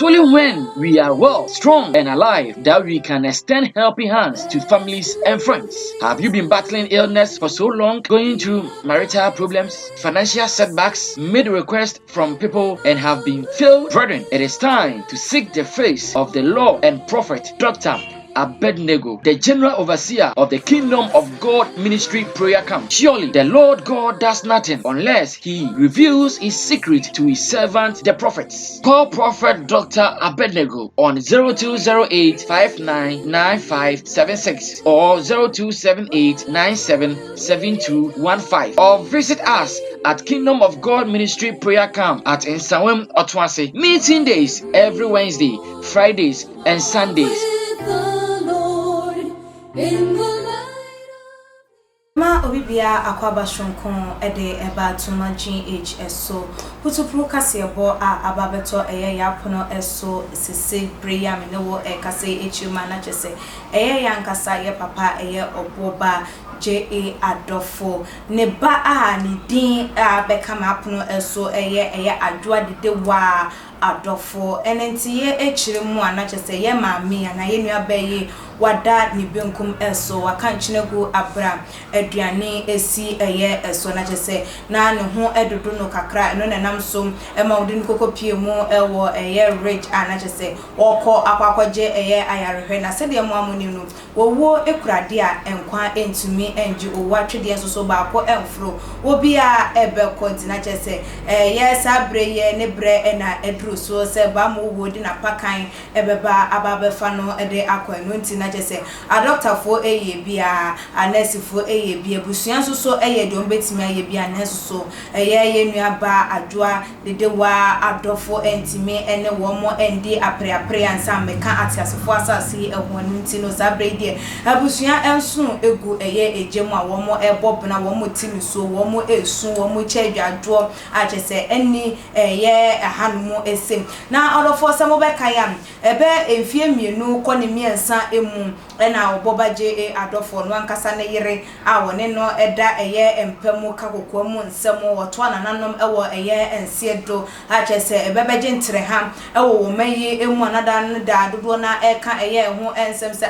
only when we are well, strong, and alive that we can extend helping hands to families and friends. Have you been battling illness for so long, going through marital problems, financial setbacks, made requests from people, and have been failed? Brethren, it is time to seek the face of the Lord and Prophet Dr. Abednego, the general overseer of the Kingdom of God Ministry Prayer Camp. Surely the Lord God does nothing unless he reveals his secret to his servant the prophets. Call Prophet Dr. Abednego on 0208-599576 or 0278-977215 or visit us at Kingdom of God Ministry Prayer Camp at Nsawam Otwase. Meeting days every Wednesday, Fridays, and Sundays. Ma obibia akwaba shonkon ede eba tuma GHS so putupru kase ebo ababeto eye yapono eso sese prayer me no kase echuma na chese eye yankasa ye papa eye oboba Adofo ne ba ni din beka mapono eso eye adwa dede wa Adofo enenti ye echire mu ana chese ye maami ana ye nua baye wada ni benkum eso wakanchinagu abra aduane esi eye eso na chese na ne ho edodo no kakra no nanam som ema wodi nkokopie mu ewo eye rich ana chese woko akwakwaje eye ayarehwe na sede mu amoni no wowo ekurade a enkwa entumi enji owo atwede so ba akọ emfro obi a ebekọ na chese eye sabre ye ne bre na edru so se ba mu wodi na pakan ebeba ababefa no ede akọ no nti na jese adoctor fo eye bia anesi fo eye bia busuan so eye de ombetimi aye bia nesi so eye nua ba adwa dede wa Adofo entimi ene wo mo endi apre ansa meka atiasefo asase ehon nti no sabre de abusuan enso egu eye ejemu a wo mo ebob na wo mo timi so wo mo esu wo mo chedwadwo a jese eni eye hanumu esem na Adofo samo be kayam ebe enfie mienu koni miensa emu ena oboba Adofo no ankasa ne yire a wone no eda eye empemu kakokwa mu nsemo woto anananom ewo eye ensiedo a chese ebebeje ntre ha ewo wo mayi emu anada no da dodo na eka eye ho ensem se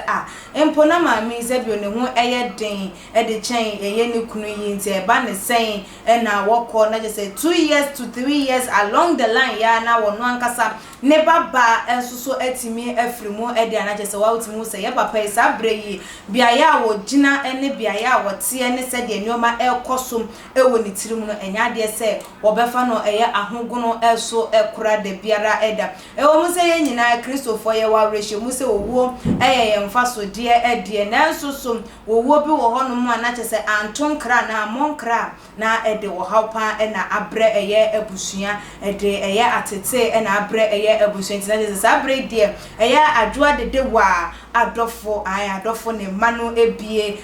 empo na maami se bi ne ho eye den ede chen eye ne kunu yi nti eba ne sen ena woko na chese 2 years to 3 years along the line ya na wono ankasa ne baba ensuso etimi afrimu ede ana chese wa utimu se ye papa sabre yi biaya wo gina ene biaya wo tie ne se de nyoma ekosom ewo ni tirim no enya de se obefa no eye ahogono eso ekura de biara eda ewo mu se ye nyina Kristofo ye wa reshe mu se owo eye mfa so de ede na ensuso owo bi wo hono mu ana chese antonkra na monkra na ede wo hawpa ena abre eye ebusua ede eye atete ena abre eye ebusua ntina chese sabre de eye adwa de wa Adofo Adofo ne manu ebie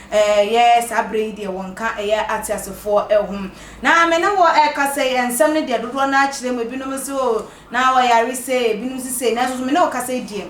yes abre de wonka eye atiasefo ehum na me ne wo kase ensem ne de dodo na akire me binom so na wo yare se binom se na so me ne wo kase die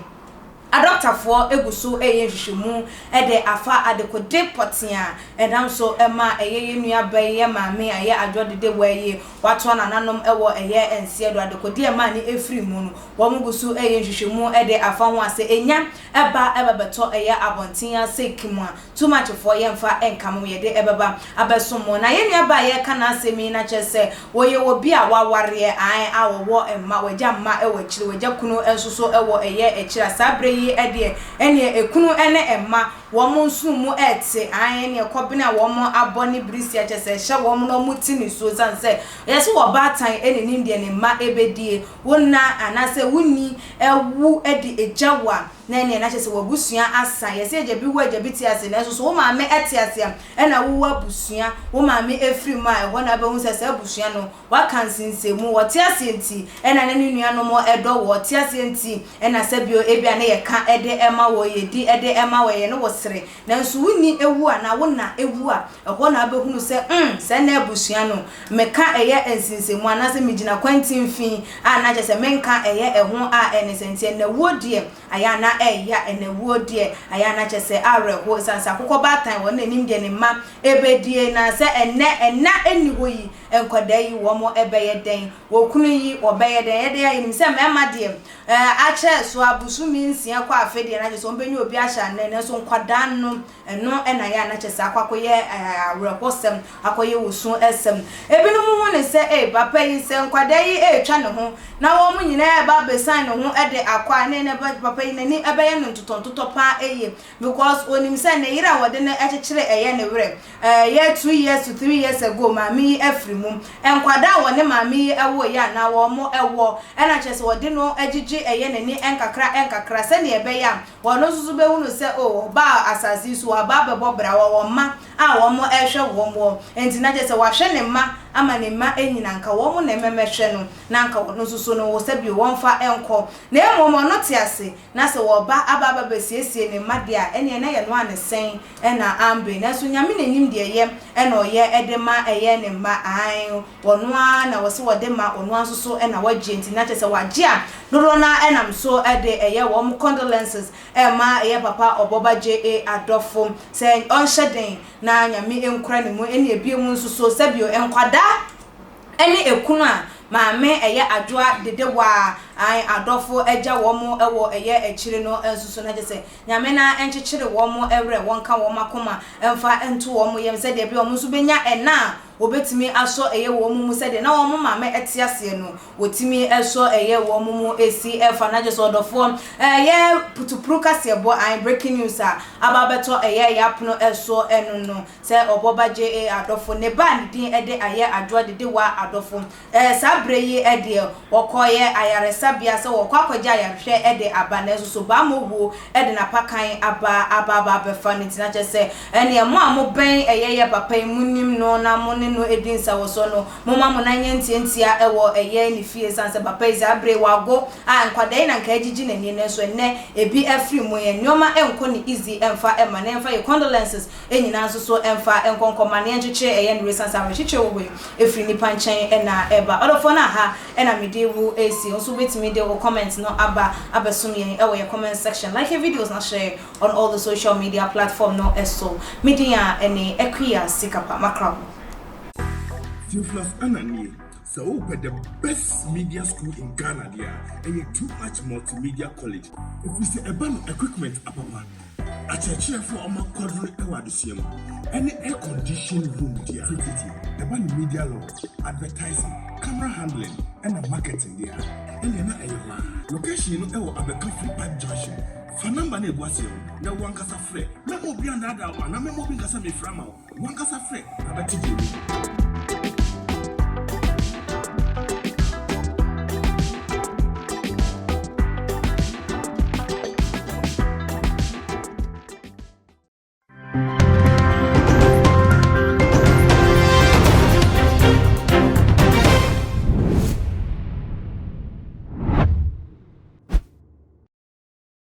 Adoctor for egusu eye hwehwemu ede afa adekode potia edam so ema eye nua baye maame aye adwodede waye wato nananom ewo eye ensie do adekode ema ni efri mu no wo mugusu eye hwehwemu ede afa ho ase enya eba ebebeto eye abontin asekimu a too much for ye mfa enkam ye de ebeba abesomo na ye nua baye kana asemi na chese wo ye wo bi a waware an awo emma wagya mma ewo kire wagya kunu ensoso ewo eye ekira sabre ede ene ekunu ene emma wo mo nsumu ete an ne kobina wo mo aboni brisi a chese hye wo mo no mutini so zanse yeso wo batan ene nindie ne ma ebedie wonna anase wuni ewu ede ejawa na ene na chese wo busua asa yese eje bi wo eje biti ase na so wo ma me ete ase ena wo abusua wo ma me efri ma ho na be hu sese abusua no wa kansinsemu wo te ase enti ena ne nua no mo edo wo te ase enti ena se bio ebia ne ye ka ede ema wo ye di ede ema wo ye no wo sere nanso wuni ewu a na wona ewu a ehɔ na abehunu sɛ sɛ na abusua no meka ɛyɛ ensinsemu anase migina kwantin fi a na kyɛ sɛ menka ɛyɛ ɛho a ɛnesentie na wodie aya na ɛya ɛna wodie aya na kyɛ sɛ awerɛho sansa kokɔ batan wɔ na nim de ne ma ebedie na sɛ ɛna eni hɔ yi enkwada yi wɔ mo ɛbɛyɛ den wokunu yi ɔbɛyɛ den yɛde ayi nim sɛ mɛma de akyɛ so abusumi nsia kɔ afedie na kyɛ sɛ ɔmbɛnyi obi ahyɛ anan so nkwada no ɛno ɛna ya na kyɛ sɛ akɔyɛ awerɛhosɛm akɔyɛ wosu ɛsɛm ebinom ho ne sɛ papa yi sɛ nkwada yi etwa ne ho na wɔn mo nyinaa ba besan ne ho ɛde akwa ne papa yi nani ɛbɛyɛ no ntotontotɔ pa eye because onim sɛ ne yira wɔde ne ɛkyekyere ɛyɛ ne werɛ yɛ 2 years to 3 years ago maame yi afiri mu nkwada wɔ ne maame yi ɛwɔ ya na wɔn mo ɛwɔ ɛna kyɛ sɛ wɔde no ɛgyegye ɛyɛ nani ɛnkakra sɛ ne ɛbɛyɛ a wɔn no susu bɛhu no sɛ ba asase so aba bɛbɔ bra wɔn ma a wɔn mo ɛhwɛ wɔn mo enti na kyɛ sɛ wɔahwɛ ne ma ama ne ma enyina nka wɔn mo na ɛmɛmɛhwɛ no na nka wɔn no susu no wɔ sɛ bi wɔn fa ɛnkɔ na mmom no te ase na sɛ wɔba aba bɛsiesie ne ma de a ɛne na yɛ no ane sɛn ɛna ambe na so nyame n'anim deɛ yɛ ɛna ɔyɛ ɛde ma ɛyɛ ne ma an wɔn na wɔse wɔde ma ɔno ansoso ɛna wɔgye enti na kyɛ sɛ wɔagye a dodo na ɛnam so ɛde ɛyɛ wɔn condolences ɛma ɛyɛ papa ɔbɔba Dèad Adofo sɛ ɔnhyɛ den na nyame enkura ne mu ɛne ebie mu nsoso sɛ bio enkwada ɛne ekunu a maame ɛyɛ adwoa dedewa Adofo ɛgya wɔn ɛwɔ ɛyɛ akyire no nsoso na kyɛ nyame na ɛnkyekyere wɔn ɛwerɛ wɔn ka wɔn akoma ɛmfa ɛnto wɔn yɛm sɛ deɛ bi wɔn nso benya ɛna obetimi aso ɛyɛ wɔn mu sɛ de na wɔn maame ɛte aseɛ no wotimi ɛso ɛyɛ wɔn mu esi ɛfa na kyɛ sɛ ɔdɔfo ɛyɛ putupuru kaseɛ bɔ breaking news a aba bɛtɔ ɛyɛ yapono ɛso ɛno no sɛ ɔbɔba Dèad Adofo ne ba ne din ɛde ayɛ adwoa dedewa Adofo saa bre yi ɛde wɔkɔyɛ ayaresa bia sɛ wɔkɔ akɔgye ayarehwɛ ɛde aba na so ba mowo ɛde na pakan aba bɛfa ne tina kyɛ sɛ ɛne mo a mo bɛn ɛyɛ papa yi munim no na mo ne no edin sa woso no moma mo na nyentia ɛwɔ ɛyɛ ne fie sanse papa yi abre wago nkwada na nka agigi na ni so enne ebi afiri mu ye nyoma enko ne easy emfa ema na emfa ye condolences enyina nso so emfa enkonkoma na enkyekye ɛyɛ ne sanse ahwehye wo efiri nipa nkyɛn ɛna ɛba odofo na ha ɛna mede wu esi nso betimi de wo comment no abesom ye ɛwɔ ye comment section like your videos na share on all the social media platform no eso media ene equia sikapa makrabo Theophilus Anani, so the best media school in Ghana there, and a too much multimedia college. If we say about equipment, a church for our quadruple award, any air conditioned room there, about media law, advertising, camera handling, and marketing there. And then location of a coffee park junction. Fanamba ne boise na wankasa frɛ na obi anada wa na me mo bi kasa me frama wankasa frɛ abati